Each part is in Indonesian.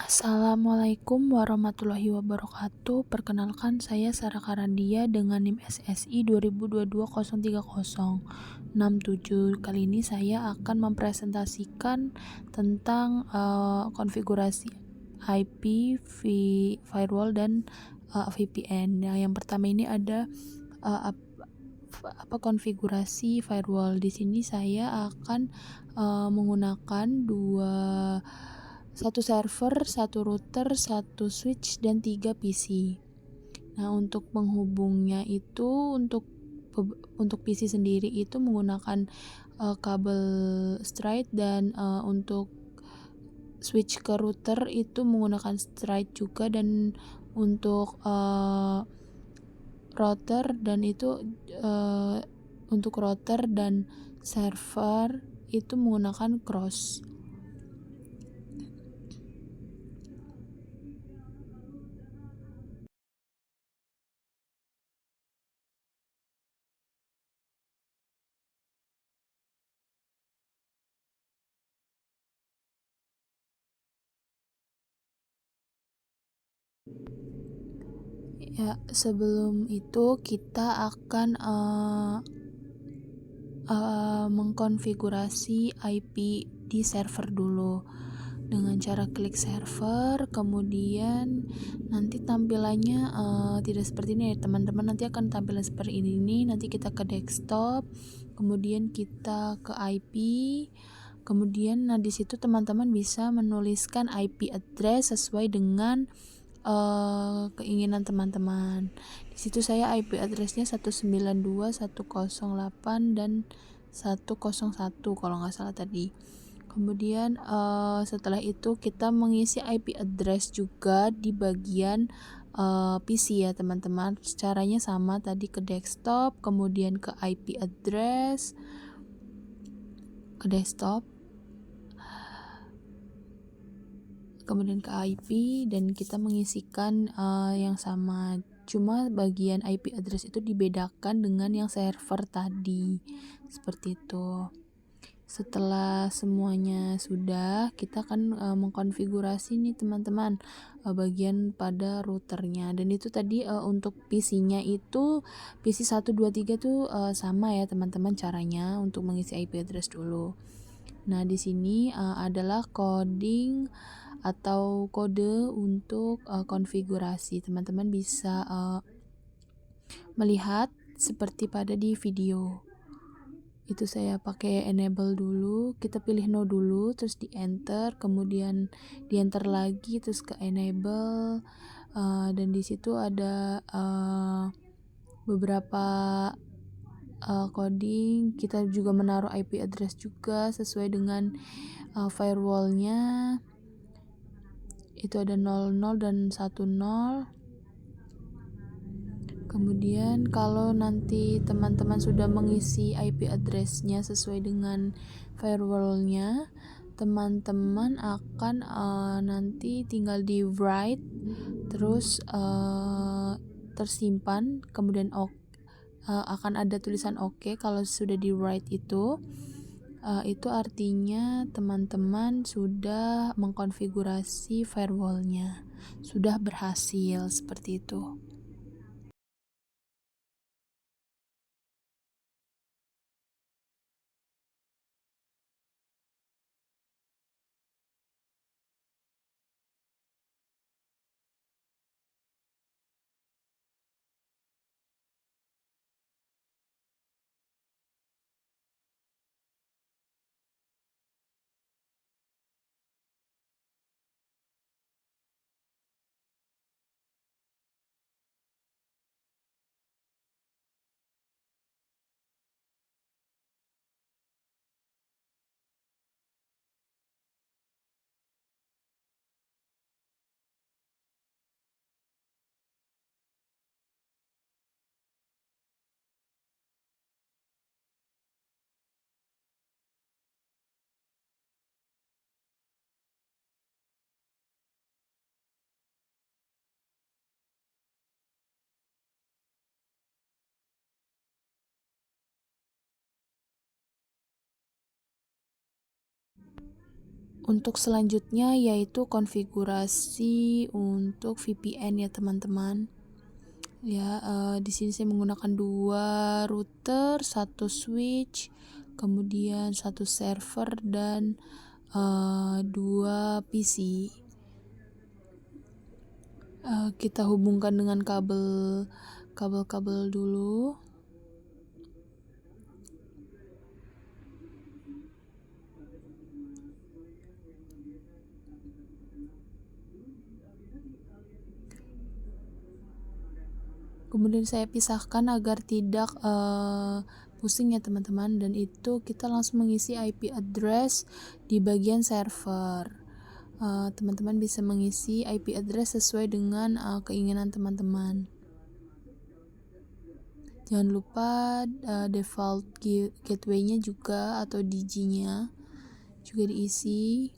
Assalamualaikum warahmatullahi wabarakatuh. Perkenalkan, saya Sarah Karandia dengan NIM SSI 2022-030667. Kali ini saya akan mempresentasikan tentang konfigurasi IP, firewall, dan VPN. Nah, yang pertama ini ada konfigurasi firewall. Di sini saya akan menggunakan satu server, satu router, satu switch, dan 3 PC. Nah, untuk penghubungnya itu untuk PC sendiri itu menggunakan kabel straight, dan untuk switch ke router itu menggunakan straight juga, dan untuk router dan untuk router dan server itu menggunakan cross. Ya, sebelum itu kita akan mengkonfigurasi IP di server dulu dengan cara klik server. Kemudian nanti tampilannya tidak seperti ini ya teman-teman, nanti akan tampilan seperti ini. Nanti kita ke desktop, kemudian kita ke IP, kemudian di situ teman-teman bisa menuliskan IP address sesuai dengan keinginan teman-teman. Di situ saya IP addressnya 192.108 dan 101 kalau nggak salah tadi. Kemudian setelah itu kita mengisi IP address juga di bagian PC ya teman-teman. Caranya sama tadi, ke desktop, kemudian ke IP address, ke desktop, kemudian ke IP, dan kita mengisikan yang sama. Cuma bagian IP address itu dibedakan dengan yang server tadi, seperti itu. Setelah semuanya sudah, kita akan mengkonfigurasi nih teman-teman bagian pada routernya. Dan itu tadi untuk PC-nya itu PC 123 tuh sama ya teman-teman caranya untuk mengisi IP address dulu. Nah, di sini adalah coding atau kode untuk konfigurasi. Teman-teman bisa melihat seperti pada di video. Itu saya pakai enable dulu, kita pilih no dulu, terus di enter, kemudian di enter lagi, terus ke enable, dan di situ ada beberapa coding. Kita juga menaruh IP address juga sesuai dengan firewallnya. Itu ada 00 dan 10. Kemudian kalau nanti teman-teman sudah mengisi IP addressnya sesuai dengan firewallnya, teman-teman akan nanti tinggal di write, terus tersimpan, kemudian akan ada tulisan OK kalau sudah di write itu artinya teman-teman sudah mengkonfigurasi firewallnya, sudah berhasil, seperti itu. Untuk selanjutnya yaitu konfigurasi untuk VPN ya teman-teman. Ya, di sini saya menggunakan 2 router, 1 switch, kemudian 1 server dan 2 PC. Kita hubungkan dengan kabel dulu. Kemudian saya pisahkan agar tidak pusing ya teman-teman, dan itu kita langsung mengisi IP address di bagian server. Teman-teman bisa mengisi IP address sesuai dengan keinginan teman-teman. Jangan lupa default gateway-nya juga atau DG-nya juga diisi.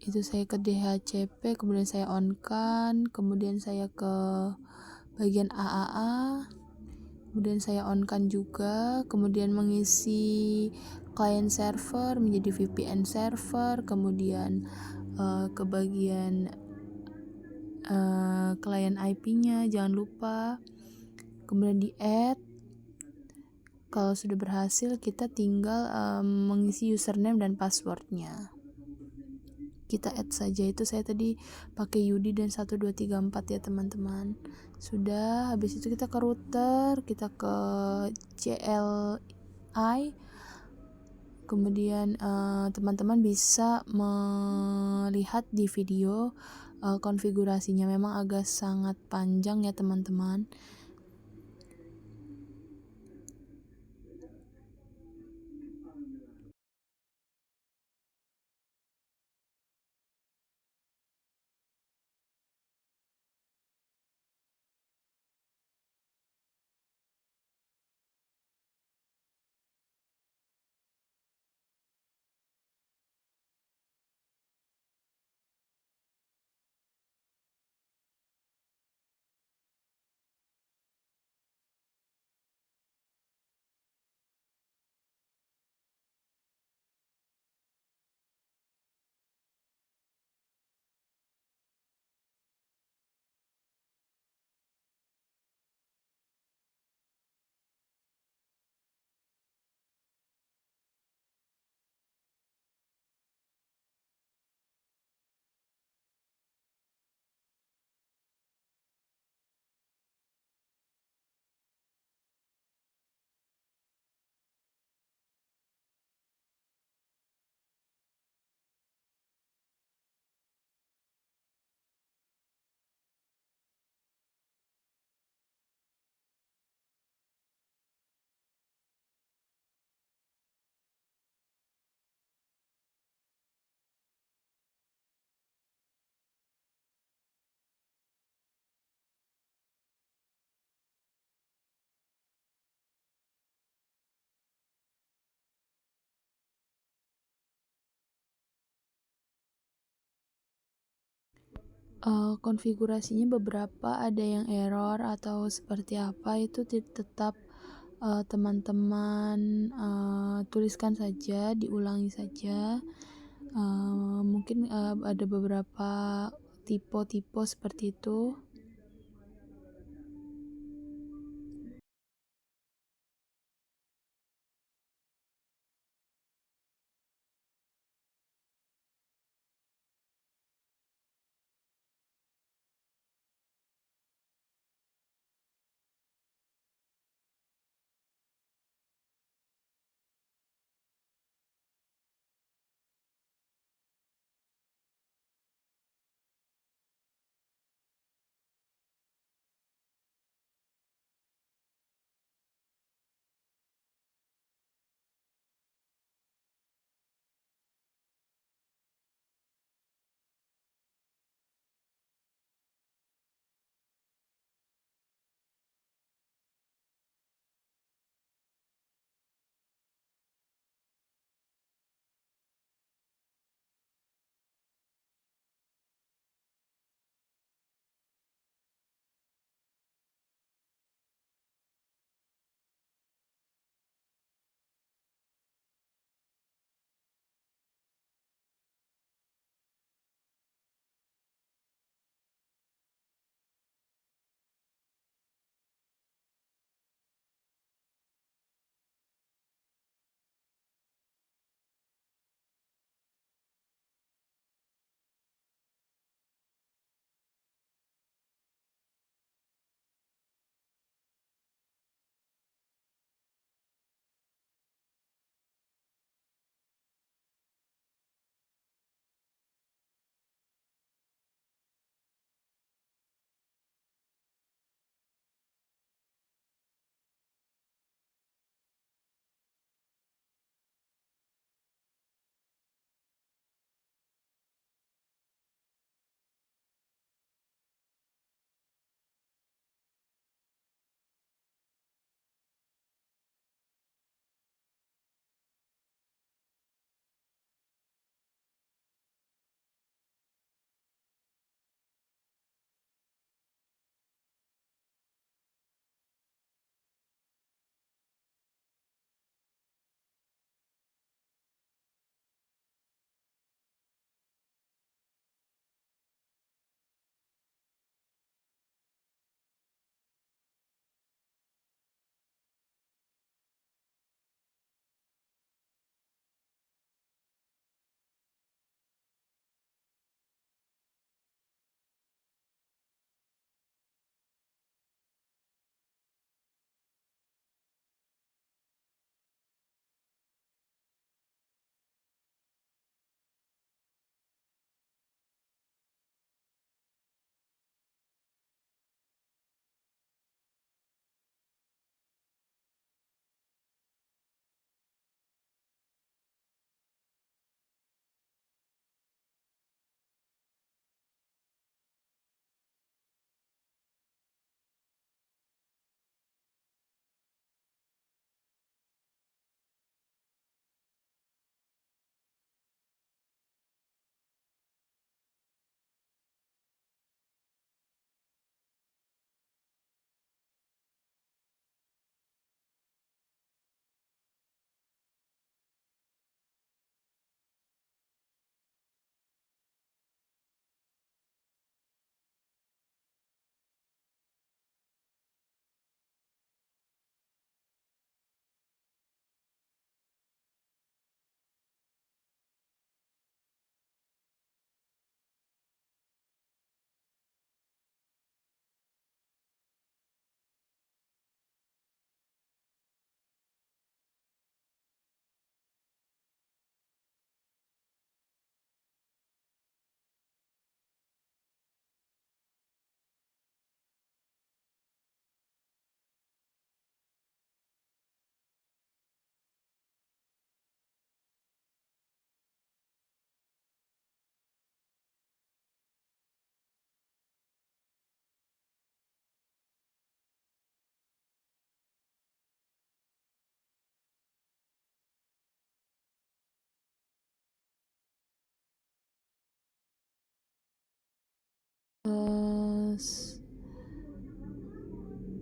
Itu saya ke DHCP, kemudian saya on-kan, kemudian saya ke bagian AAA, kemudian saya on-kan juga, kemudian mengisi client server menjadi VPN server, kemudian ke bagian client IP-nya jangan lupa, kemudian di add. Kalau sudah berhasil, kita tinggal mengisi username dan passwordnya. Kita add saja, itu saya tadi pakai Yudi dan 1234 ya teman-teman. Sudah, habis itu kita ke router, kita ke CLI, kemudian teman-teman bisa melihat di video konfigurasinya. Memang agak sangat panjang ya teman-teman. Konfigurasinya beberapa ada yang error atau seperti apa, itu tetap teman-teman tuliskan saja, diulangi saja. Mungkin ada beberapa tipe seperti itu.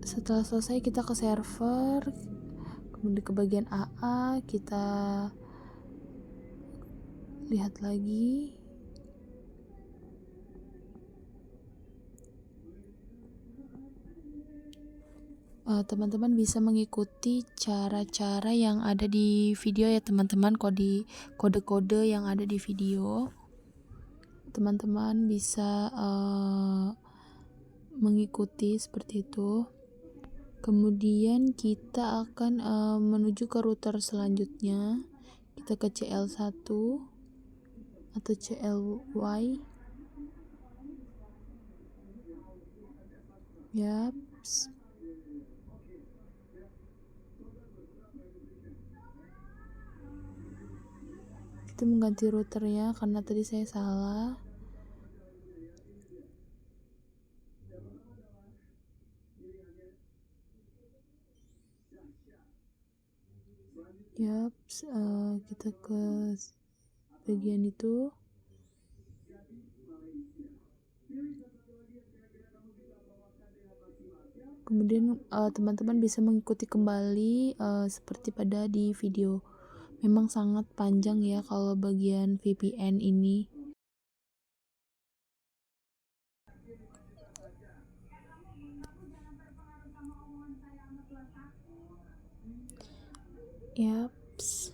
Setelah selesai kita ke server, kemudian ke bagian AA kita lihat lagi. Teman-teman bisa mengikuti cara-cara yang ada di video ya teman-teman, kode-kode yang ada di video. Teman-teman bisa mengikuti seperti itu. Kemudian kita akan menuju ke router selanjutnya. Kita ke CL1 atau CLY. Yaps. Kita mengganti routernya karena tadi saya salah. Yaps, kita ke bagian itu. Kemudian teman-teman bisa mengikuti kembali seperti pada di video. Memang sangat panjang ya kalau bagian VPN ini. Yaps.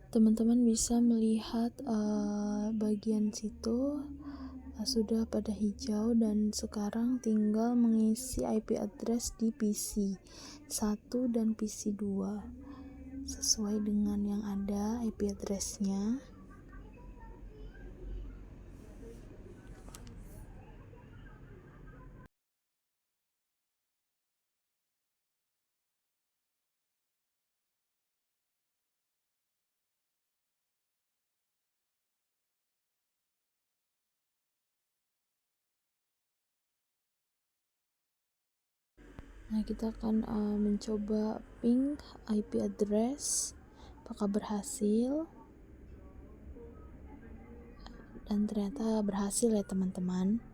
Teman-teman bisa melihat bagian situ sudah pada hijau dan sekarang tinggal mengisi IP address di PC 1 dan PC 2 sesuai dengan yang ada IP addressnya. Nah, kita akan mencoba ping IP address, apakah berhasil? Dan ternyata berhasil ya teman-teman.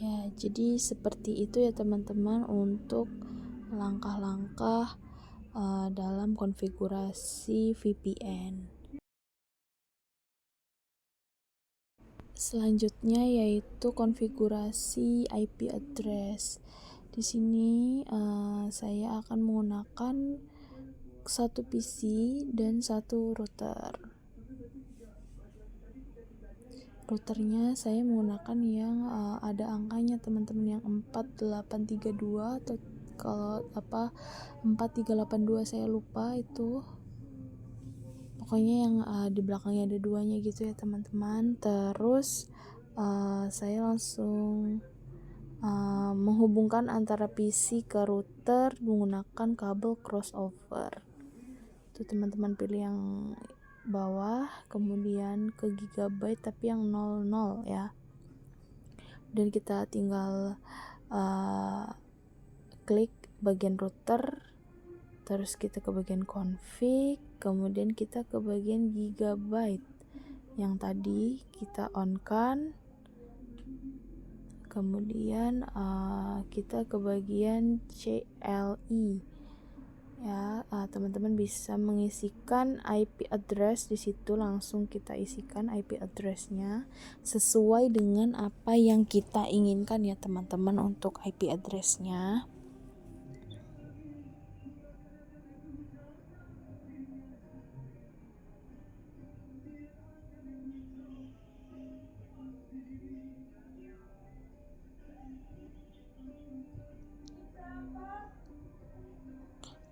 Ya, jadi seperti itu ya teman-teman untuk langkah-langkah dalam konfigurasi VPN. Selanjutnya yaitu konfigurasi IP address. Di sini saya akan menggunakan satu PC dan satu router. Routernya saya menggunakan yang ada angkanya teman-teman, yang 4832 atau kalau 4382 saya lupa itu. Pokoknya yang di belakangnya ada duanya gitu ya teman-teman. Terus saya langsung menghubungkan antara PC ke router menggunakan kabel crossover. Itu teman-teman pilih yang bawah, kemudian ke gigabyte tapi yang 00 ya. Dan kita tinggal klik bagian router, terus kita ke bagian config, kemudian kita ke bagian gigabyte yang tadi kita on kan, kemudian kita ke bagian CLI ya. Teman-teman bisa mengisikan IP address di situ, langsung kita isikan IP addressnya sesuai dengan apa yang kita inginkan ya teman-teman untuk IP addressnya.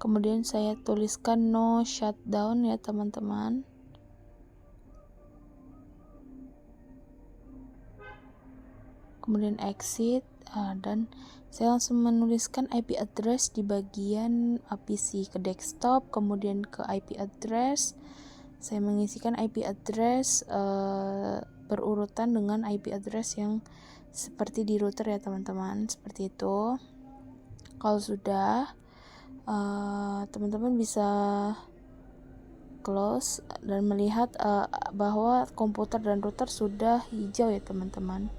Kemudian saya tuliskan no shutdown ya teman-teman. Kemudian exit, dan saya langsung menuliskan IP address di bagian PC ke desktop, kemudian ke IP address. Saya mengisikan IP address berurutan dengan IP address yang seperti di router ya teman-teman, seperti itu. Kalau sudah, teman-teman bisa close dan melihat bahwa komputer dan router sudah hijau ya teman-teman.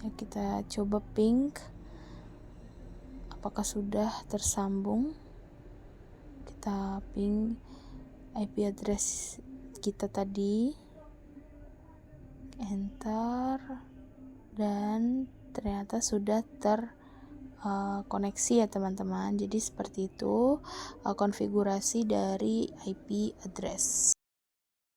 Ya, kita coba ping apakah sudah tersambung. Kita ping IP address kita tadi, enter, dan ternyata sudah terkoneksi ya teman-teman. Jadi seperti itu konfigurasi dari IP address.